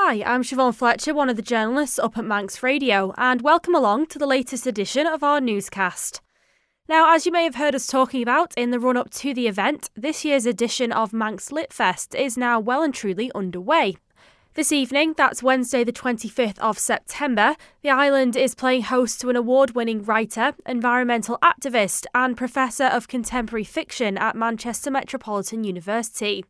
Hi, I'm Siobhán Fletcher, one of the journalists up at Manx Radio, and welcome along to the latest edition of our newscast. Now, as you may have heard us talking about in the run-up to the event, this year's edition of Manx Litfest is now well and truly underway. This evening, that's Wednesday the 25th of September, the island is playing host to an award-winning writer, environmental activist and Professor of Contemporary Fiction at Manchester Metropolitan University.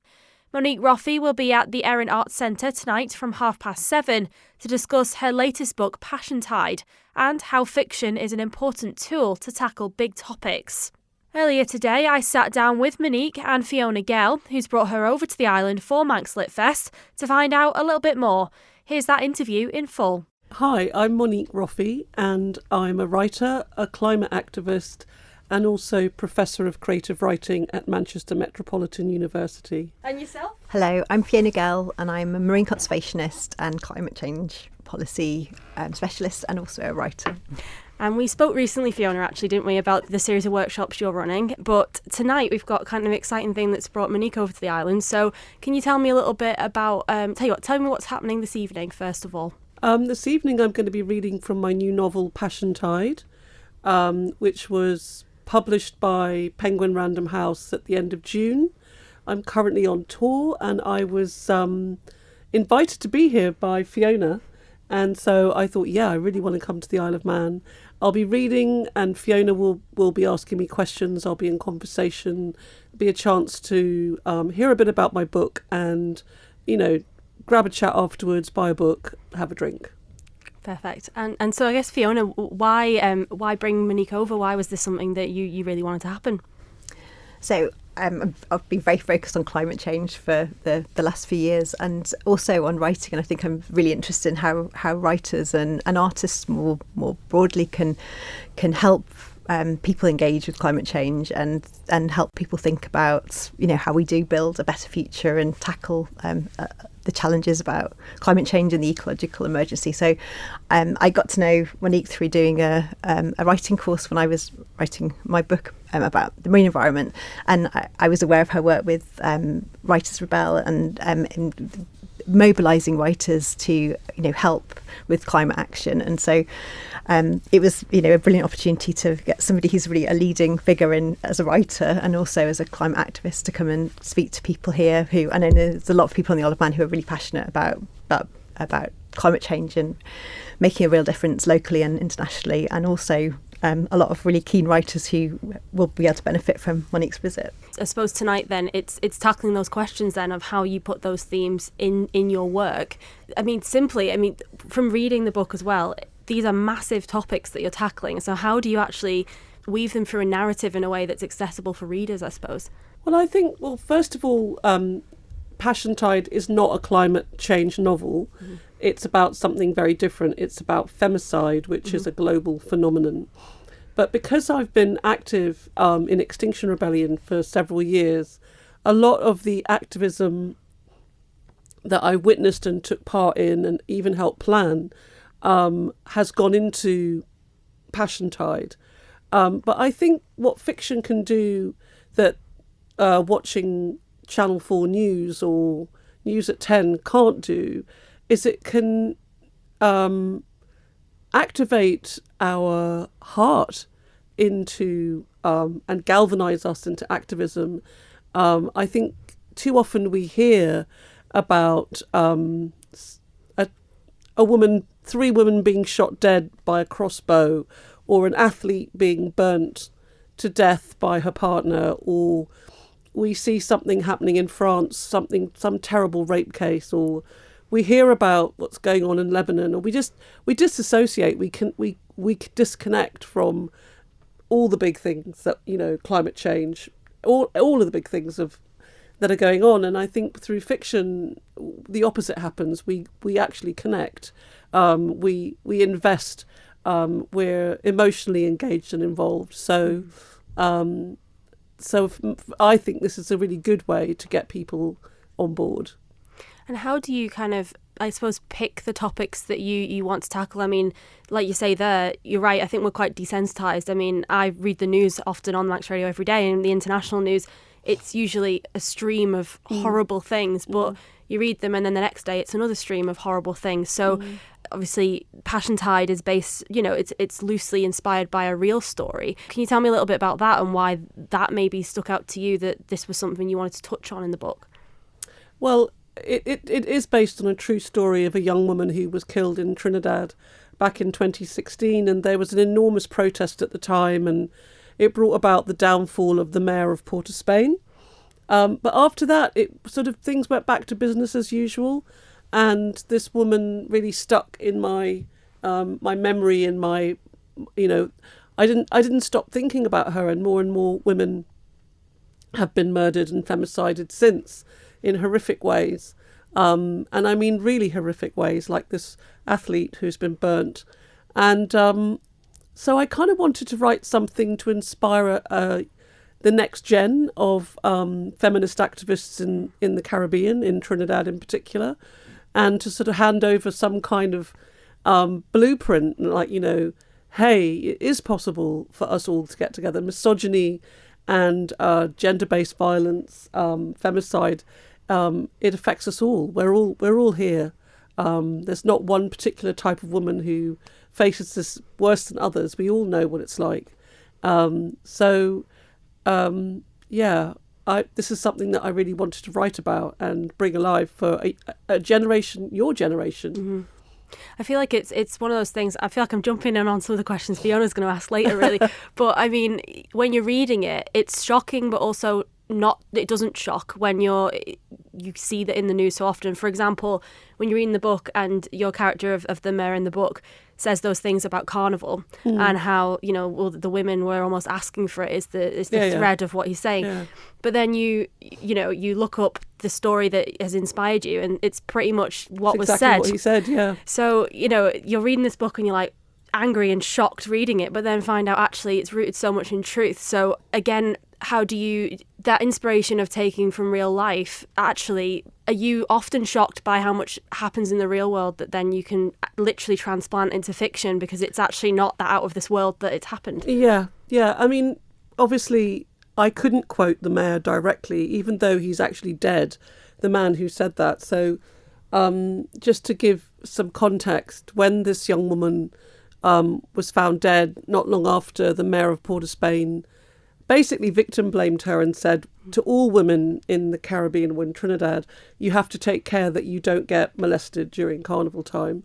Monique Roffey will be at the Erin Arts Centre tonight from 7:30 to discuss her latest book, Passiontide, and how fiction is an important tool to tackle big topics. Earlier today, I sat down with Monique and Fiona Gell, who's brought her over to the island for Manx Litfest, to find out a little bit more. Here's that interview in full. Hi, I'm Monique Roffey, and I'm a writer, a climate activist, and also Professor of Creative Writing at Manchester Metropolitan University. And yourself? Hello, I'm Fiona Gell, and I'm a marine conservationist and climate change policy specialist and also a writer. And we spoke recently, Fiona, actually, didn't we, about the series of workshops you're running. But tonight we've got kind of an exciting thing that's brought Monique over to the island. So can you tell me a little bit about, tell me what's happening this evening, first of all. This evening I'm going to be reading from my new novel, Passiontide, which was published by Penguin Random House at the end of June. I'm currently on tour, and I was invited to be here by Fiona, and so I thought, I really want to come to the Isle of Man. I'll be reading, and Fiona will be asking me questions. I'll be in conversation. It'll be a chance to hear a bit about my book and, grab a chat afterwards, buy a book, have a drink. Perfect. And so I guess, Fiona, why bring Monique over? Why was this something that you really wanted to happen? So I've been very focused on climate change for the last few years, and also on writing. And I think I'm really interested in how writers and artists more broadly can help people engage with climate change and help people think about how we do build a better future and tackle the challenges about climate change and the ecological emergency. So I got to know Monique through doing a writing course when I was writing my book about the marine environment, and I was aware of her work with Writers Rebel and in mobilising writers to help with climate action. And so it was a brilliant opportunity to get somebody who's really a leading figure as a writer and also as a climate activist to come and speak to people here who, I know there's a lot of people on the Isle of Man who are really passionate about climate change and making a real difference locally and internationally, and also a lot of really keen writers who will be able to benefit from Monique's visit. I suppose tonight then it's tackling those questions then of how you put those themes in your work. Simply, from reading the book as well, these are massive topics that you're tackling. So how do you actually weave them through a narrative in a way that's accessible for readers, I suppose? Well, I think, first of all, Passiontide is not a climate change novel. Mm-hmm. It's about something very different. It's about femicide, which is a global phenomenon. But because I've been active in Extinction Rebellion for several years, a lot of the activism that I witnessed and took part in and even helped plan has gone into Passiontide. But I think what fiction can do that watching Channel 4 News or News at 10 can't do is it can activate our heart into and galvanise us into activism. I think too often we hear about three women being shot dead by a crossbow, or an athlete being burnt to death by her partner, or we see something happening in France, some terrible rape case, or we hear about what's going on in Lebanon, or we disassociate. We disconnect from all the big things that climate change, all of the big things that are going on. And I think through fiction, the opposite happens. We actually connect. We invest. We're emotionally engaged and involved. So I think this is a really good way to get people on board. And how do you kind of, I suppose, pick the topics that you want to tackle? Like you say there, you're right, I think we're quite desensitised. I read the news often on Manx Radio every day, and the international news, it's usually a stream of horrible things. But you read them and then the next day it's another stream of horrible things. So obviously Passiontide is based, it's loosely inspired by a real story. Can you tell me a little bit about that and why that maybe stuck out to you, that this was something you wanted to touch on in the book? Well, it is based on a true story of a young woman who was killed in Trinidad back in 2016, and there was an enormous protest at the time, and it brought about the downfall of the mayor of Port Erin. But after that, it sort of things went back to business as usual, and this woman really stuck in my my memory, and my, I didn't stop thinking about her, and more women have been murdered and femicided since in horrific ways. And I mean really horrific ways, like this athlete who's been burnt. And so I kind of wanted to write something to inspire the next gen of feminist activists in the Caribbean, in Trinidad in particular, and to sort of hand over some kind of blueprint, like, hey, it is possible for us all to get together. Misogyny and gender-based violence, femicide, it affects us all. We're all here. There's not one particular type of woman who faces this worse than others. We all know what it's like. This is something that I really wanted to write about and bring alive for a generation, your generation. Mm-hmm. I feel like it's one of those things. I feel like I'm jumping in on some of the questions Fiona's going to ask later, really. But I mean, when you're reading it, it's shocking, but also not. It doesn't shock when you see that in the news so often. For example, when you're reading the book and your character of the mayor in the book says those things about carnival and how, the women were almost asking for it is the thread of what he's saying. Yeah. But then you look up the story that has inspired you, and it's pretty much what was said. What he said, yeah. So, you're reading this book and you're like angry and shocked reading it, but then find out actually it's rooted so much in truth. So again, how do you, that inspiration of taking from real life, actually, are you often shocked by how much happens in the real world that then you can literally transplant into fiction because it's actually not that out of this world that it's happened? Yeah. I mean, obviously, I couldn't quote the mayor directly, even though he's actually dead, the man who said that. So just to give some context, when this young woman was found dead not long after, the mayor of Port Erin basically victim blamed her and said to all women in the Caribbean or in Trinidad, you have to take care that you don't get molested during carnival time,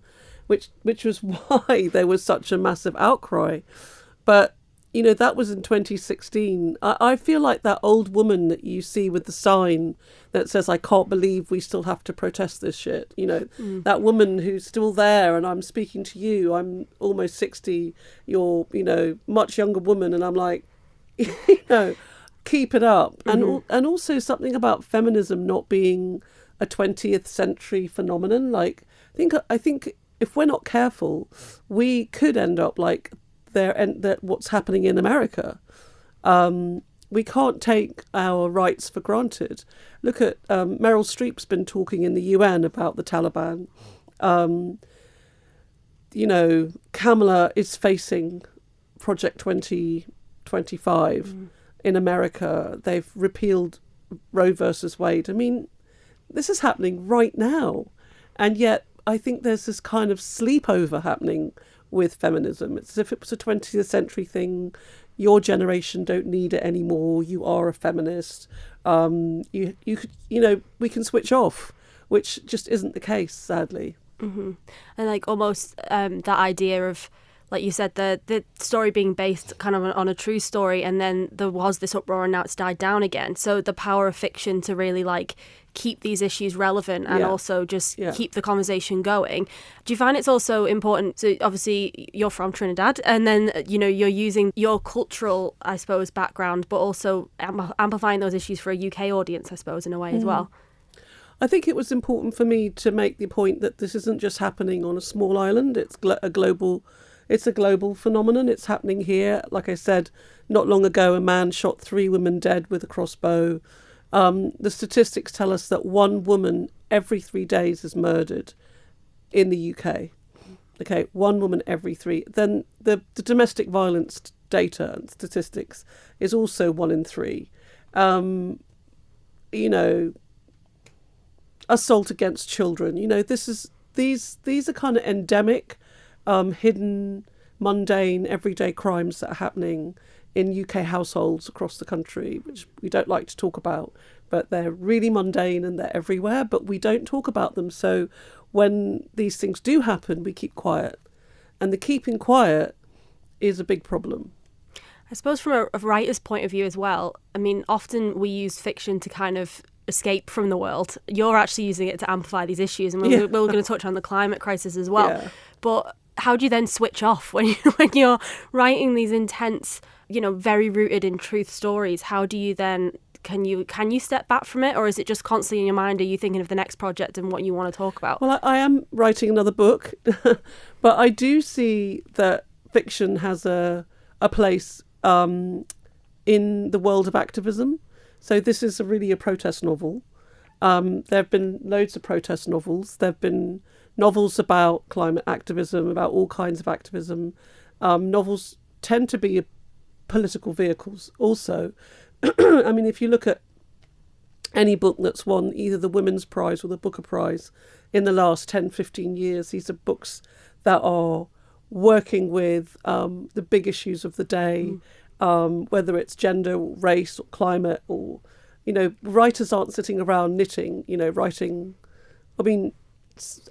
which was why there was such a massive outcry. But, that was in 2016. I feel like that old woman that you see with the sign that says, I can't believe we still have to protest this shit. That woman who's still there, and I'm speaking to you, I'm almost 60, you're, much younger woman, and I'm like, keep it up. And also something about feminism not being a 20th century phenomenon. Like, I think if we're not careful, we could end up like what's happening in America. We can't take our rights for granted. Look at Meryl Streep's been talking in the UN about the Taliban. Kamala is facing Project 2025 in America. They've repealed Roe versus Wade. I mean, this is happening right now. And yet I think there's this kind of sleepover happening with feminism. It's as if it was a 20th century thing. Your generation don't need it anymore. You are a feminist. You could, we can switch off, which just isn't the case, sadly. Mm-hmm. And like almost that idea of, like you said, the story being based kind of on a true story, and then there was this uproar and now it's died down again. So the power of fiction to really like keep these issues relevant and also just keep the conversation going. Do you find it's also important to, obviously you're from Trinidad, and then you're using your cultural, I suppose, background, but also amplifying those issues for a UK audience, I suppose, in a way as well? I think it was important for me to make the point that this isn't just happening on a small island. It's a global phenomenon. It's happening here. Like I said, not long ago, a man shot 3 women dead with a crossbow. The statistics tell us that 1 woman every 3 days is murdered in the UK. Okay, 1 woman every 3. Then the domestic violence data and statistics is also 1 in 3. assault against children. These are kind of endemic, hidden, mundane, everyday crimes that are happening in UK households across the country, which we don't like to talk about, but they're really mundane and they're everywhere, but we don't talk about them. So when these things do happen, we keep quiet. And the keeping quiet is a big problem. I suppose from a writer's point of view as well, I mean, often we use fiction to kind of escape from the world. You're actually using it to amplify these issues, and we're going to touch on the climate crisis as well. Yeah. But how do you then switch off when you're writing these intense, very rooted in truth stories? How do you then, can you step back from it, or is it just constantly in your mind? Are you thinking of the next project and what you want to talk about? Well, I am writing another book, but I do see that fiction has a place in the world of activism. So this is really a protest novel. There have been loads of protest novels. There have been novels about climate activism, about all kinds of activism. Novels tend to be political vehicles also. I mean, if you look at any book that's won either the Women's Prize or the Booker Prize in the last 10, 15 years, these are books that are working with the big issues of the day, whether it's gender, or race, or climate, or, writers aren't sitting around knitting, writing. I mean,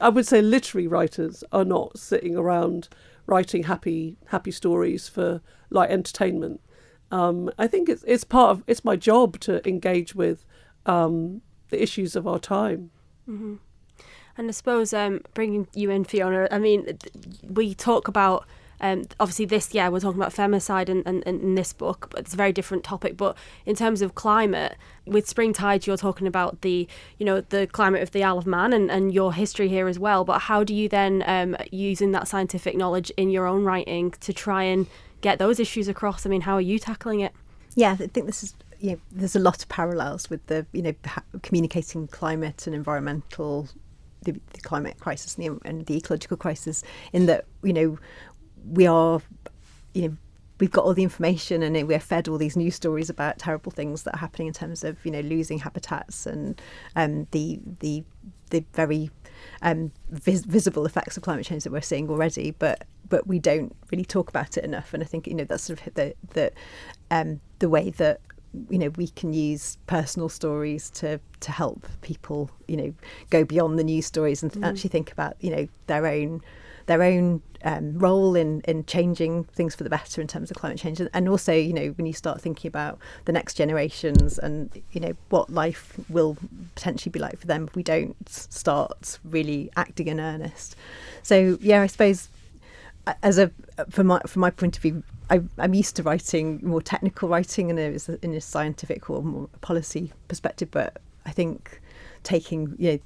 I would say literary writers are not sitting around writing happy stories for light entertainment. I think it's my job to engage with the issues of our time. Mm-hmm. And I suppose bringing you in, Fiona, I mean, we talk about, obviously we're talking about femicide in this book, but it's a very different topic. But in terms of climate, with Springtide, you're talking about the climate of the Isle of Man and your history here as well. But how do you then, using that scientific knowledge in your own writing to try and get those issues across? I mean, how are you tackling it? Yeah, I think this is, there's a lot of parallels with the, communicating climate and environmental, the climate crisis and the ecological crisis, in that, we are, we've got all the information and we're fed all these news stories about terrible things that are happening in terms of, losing habitats and the very visible effects of climate change that we're seeing already, but we don't really talk about it enough. And I think that's sort of the way that we can use personal stories to help people go beyond the news stories and actually think about their own role in changing things for the better in terms of climate change, and also when you start thinking about the next generations and what life will potentially be like for them if we don't start really acting in earnest. So I suppose from my point of view, I'm used to writing more technical writing in a scientific or more policy perspective, but I think taking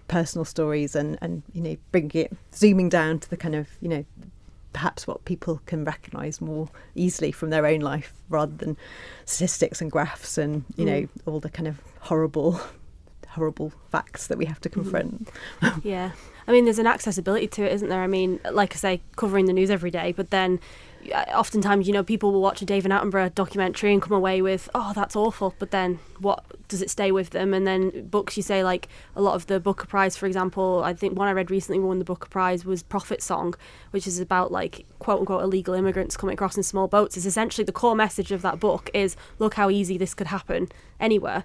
personal stories and bringing it, zooming down to the kind of perhaps what people can recognise more easily from their own life, rather than statistics and graphs and all the kind of horrible facts that we have to confront. Yeah, I mean, there's an accessibility to it, isn't there? I mean, like I say, covering the news every day, but then oftentimes, people will watch a David Attenborough documentary and come away with, oh, that's awful, but then what does it stay with them? And then books, you say, like a lot of the Booker Prize, for example, I think one I read recently won the Booker Prize was Prophet Song, which is about like quote unquote illegal immigrants coming across in small boats. Is essentially the core message of that book is, look how easy this could happen anywhere.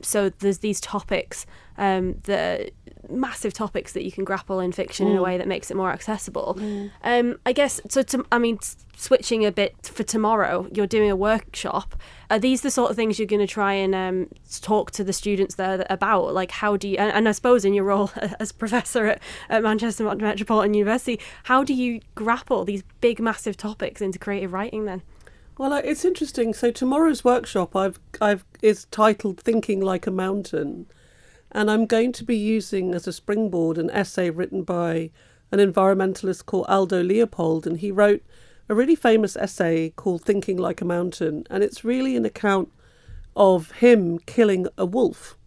So there's these topics, the massive topics that you can grapple in fiction in a way that makes it more accessible. I guess, switching a bit for tomorrow, you're doing a workshop. Are these the sort of things you're going to try and talk to the students there about? Like, how do you, and I suppose in your role as professor at Manchester Metropolitan University, how do you grapple these big, massive topics into creative writing then? Well, it's interesting. So tomorrow's workshop is titled Thinking Like a Mountain. And I'm going to be using as a springboard an essay written by an environmentalist called Aldo Leopold. And he wrote a really famous essay called Thinking Like a Mountain. And it's really an account of him killing a wolf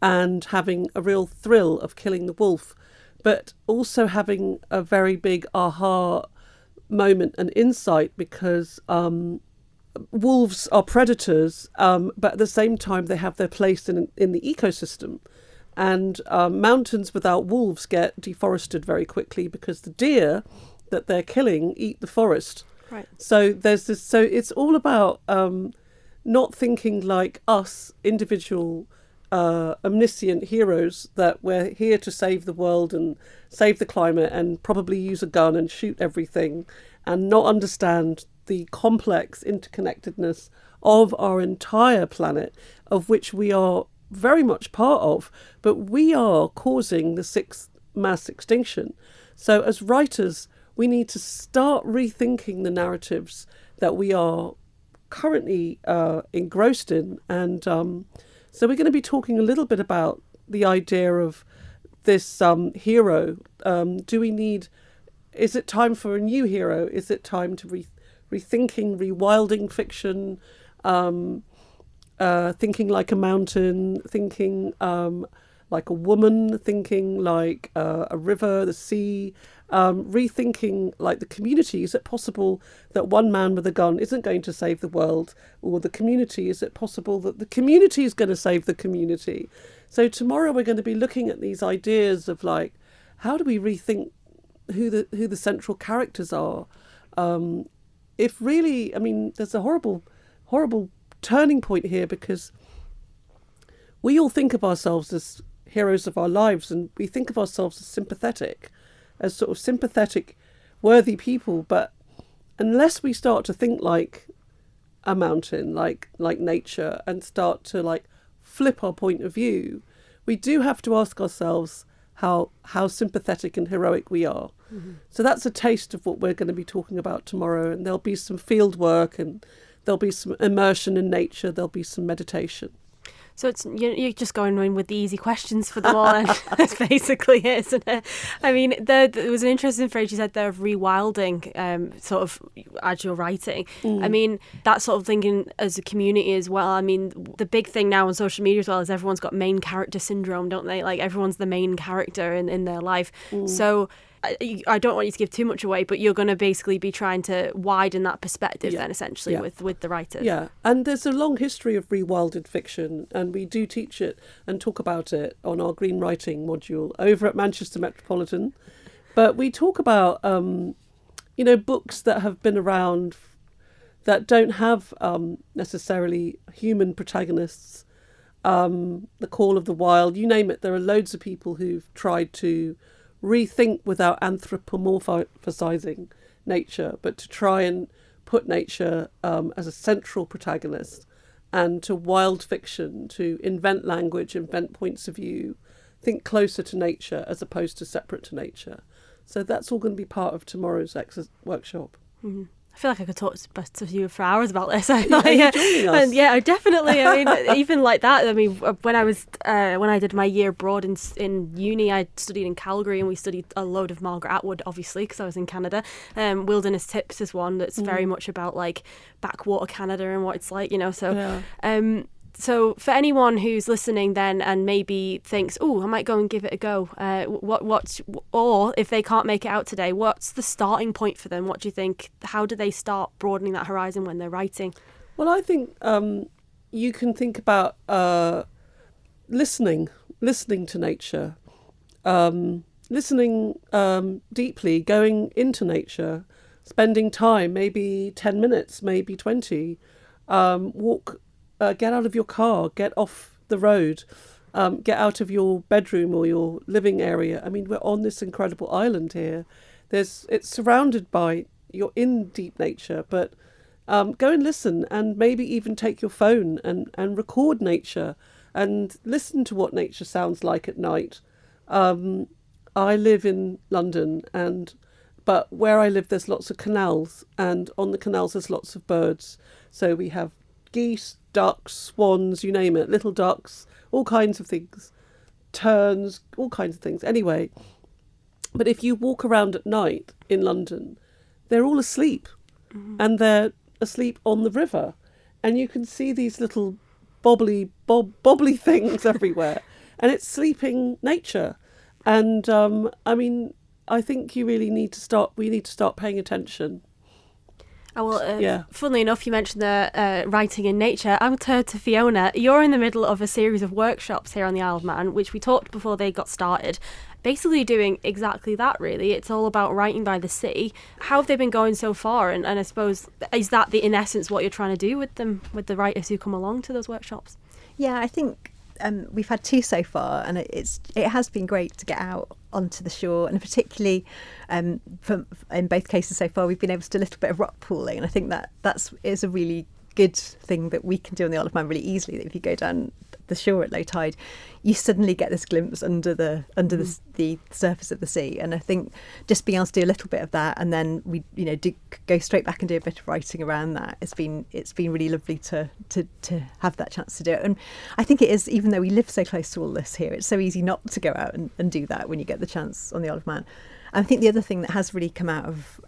and having a real thrill of killing the wolf, but also having a very big aha moment and insight, because wolves are predators, but at the same time they have their place in the ecosystem. And mountains without wolves get deforested very quickly because the deer that they're killing eat the forest. Right. So there's this. So it's all about not thinking like us, individual, omniscient heroes, that we're here to save the world and save the climate and probably use a gun and shoot everything, and not understand the complex interconnectedness of our entire planet, of which we are very much part of, but we are causing the sixth mass extinction. So as writers, we need to start rethinking the narratives that we are currently engrossed in. And so we're going to be talking a little bit about the idea of this hero. Is it time for a new hero? Is it time to rethinking, rewilding fiction, thinking like a mountain, thinking like a woman, thinking like a river, the sea, rethinking like the community. Is it possible that one man with a gun isn't going to save the world, or the community? Is it possible that the community is going to save the community? So tomorrow we're going to be looking at these ideas of like, how do we rethink who the central characters are? If really, I mean, there's a horrible turning point here, because we all think of ourselves as heroes of our lives, and we think of ourselves as sort of sympathetic, worthy people. But unless we start to think like a mountain, like nature, and start to like flip our point of view, we do have to ask ourselves how sympathetic and heroic we are. Mm-hmm. So that's a taste of what we're going to be talking about tomorrow, and there'll be some field work, and there'll be some immersion in nature, there'll be some meditation. So you're just going in with the easy questions for them all, and that's basically it, isn't it? I mean, there was an interesting phrase you said there of rewilding, sort of as you're writing. I mean, that sort of thinking as a community as well. I mean, the big thing now on social media as well is everyone's got main character syndrome, don't they? Like everyone's the main character in their life. So I don't want you to give too much away, but you're going to basically be trying to widen that perspective then, essentially, with the writers. Yeah, and there's a long history of rewilded fiction, and we do teach it and talk about it on our green writing module over at Manchester Metropolitan. But we talk about, books that have been around that don't have necessarily human protagonists. The Call of the Wild, you name it. There are loads of people who've tried to rethink without anthropomorphizing nature, but to try and put nature as a central protagonist, and to wild fiction, to invent language, invent points of view, think closer to nature as opposed to separate to nature. So that's all going to be part of tomorrow's workshop. Mm-hmm. I feel like I could talk to you for hours about this. Joining us? And yeah, definitely. I mean, even like that. I mean, when I did my year abroad in uni, I studied in Calgary, and we studied a load of Margaret Atwood, obviously, because I was in Canada. Wilderness Tips is one that's very much about like backwater Canada and what it's like, So. Yeah. So for anyone who's listening then and maybe thinks, oh, I might go and give it a go, or if they can't make it out today, what's the starting point for them? What do you think? How do they start broadening that horizon when they're writing? Well, I think you can think about listening to nature, listening deeply, going into nature, spending time, maybe 10 minutes, maybe 20, walk. Get out of your car, get off the road, get out of your bedroom or your living area. I mean, we're on this incredible island here. It's surrounded by, you're in deep nature, but go and listen, and maybe even take your phone and record nature and listen to what nature sounds like at night. I live in London, but where I live, there's lots of canals, and on the canals there's lots of birds. So we have geese, ducks, swans, you name it, little ducks, all kinds of things, terns, all kinds of things. Anyway, but if you walk around at night in London, they're all asleep, and they're asleep on the river, and you can see these little bobbly things everywhere, and it's sleeping nature. And I mean, I think we need to start paying attention. Funnily enough, you mentioned the writing in nature. I'm to Fiona. You're in the middle of a series of workshops here on the Isle of Man, which we talked before they got started. Basically doing exactly that, really. It's all about writing by the sea. How have they been going so far? And I suppose, is that in essence what you're trying to do with them, with the writers who come along to those workshops? Yeah, I think we've had 2 so far, and it has been great to get out onto the shore, and particularly in both cases so far, we've been able to do a little bit of rock pooling, and I think that is a really good thing that we can do on the Isle of Man really easily. That if you go down the shore at low tide, you suddenly get this glimpse under the surface of the sea, and I think just being able to do a little bit of that, and then we go straight back and do a bit of writing around that. It's been really lovely to have that chance to do it, and I think it is, even though we live so close to all this here, it's so easy not to go out and do that when you get the chance on the Isle of Man. I think the other thing that has really come out of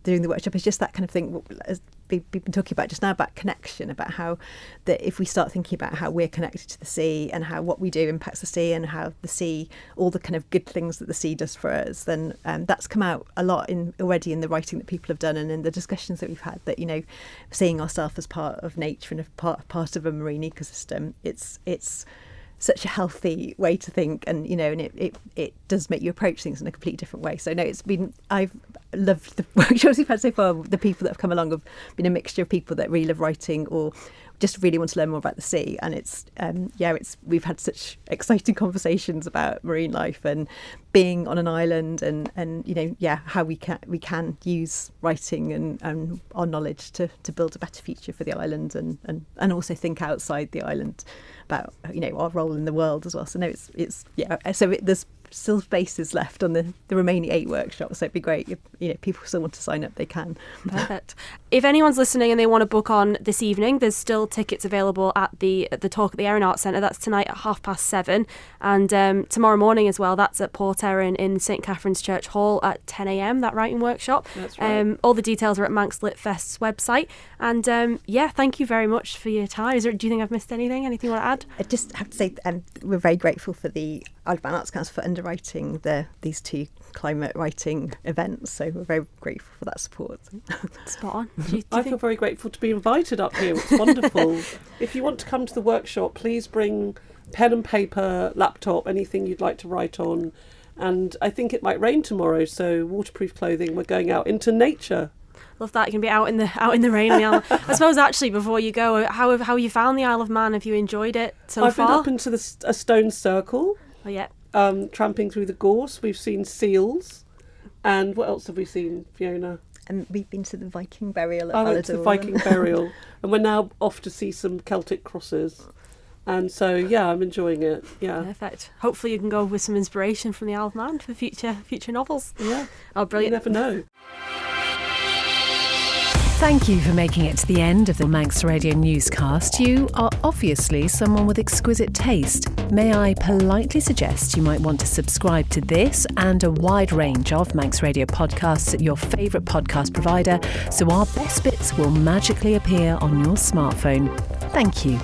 doing the workshop is just that kind of thing, as we've been talking about just now, about connection, about how that if we start thinking about how we're connected to the sea and how what we do impacts the sea and how the sea, all the kind of good things that the sea does for us, then that's come out a lot already in the writing that people have done and in the discussions that we've had, that seeing ourselves as part of nature and a part of a marine ecosystem, it's such a healthy way to think, and it does make you approach things in a completely different way. So no, I've loved the workshops we've had so far. The people that have come along have been a mixture of people that really love writing or just really want to learn more about the sea, and we've had such exciting conversations about marine life and being on an island, and how we can use writing and our knowledge to build a better future for the island, and also think outside the island about our role in the world as well. So no, there's still spaces left on the remaining 8 workshops, so it'd be great if people still want to sign up, they can. Perfect. If anyone's listening and they want to book on this evening, there's still tickets available at the talk at the Erin Arts Centre. That's tonight at 7:30, and tomorrow morning as well. That's at Port Erin in St Catherine's Church Hall at 10 a.m. that writing workshop. That's right. All the details are at Manx Litfest's website. And thank you very much for your time. Do you think I've missed anything you want to add? I just have to say we're very grateful for the Isle of Man Arts Council for underwriting these 2 climate writing events, so we're very grateful for that support. Spot on. I feel very grateful to be invited up here. It's wonderful. If you want to come to the workshop, please bring pen and paper, laptop, anything you'd like to write on. And I think it might rain tomorrow, so waterproof clothing. We're going out into nature. Love that. You can be out in the rain on the Isle. I suppose actually before you go, how have you found the Isle of Man? Have you enjoyed it so far? I've been up into a stone circle. Oh yeah. Tramping through the gorse. We've seen seals. And what else have we seen, Fiona? And we've been to the Viking burial at I went to the Viking burial, and we're now off to see some Celtic crosses. And so, I'm enjoying it. Yeah. Perfect. Hopefully you can go with some inspiration from the Isle of Man for future novels. Yeah. Oh, brilliant. You never know. Thank you for making it to the end of the Manx Radio Newscast. You are obviously someone with exquisite taste. May I politely suggest you might want to subscribe to this and a wide range of Manx Radio podcasts at your favourite podcast provider, so our best bits will magically appear on your smartphone. Thank you.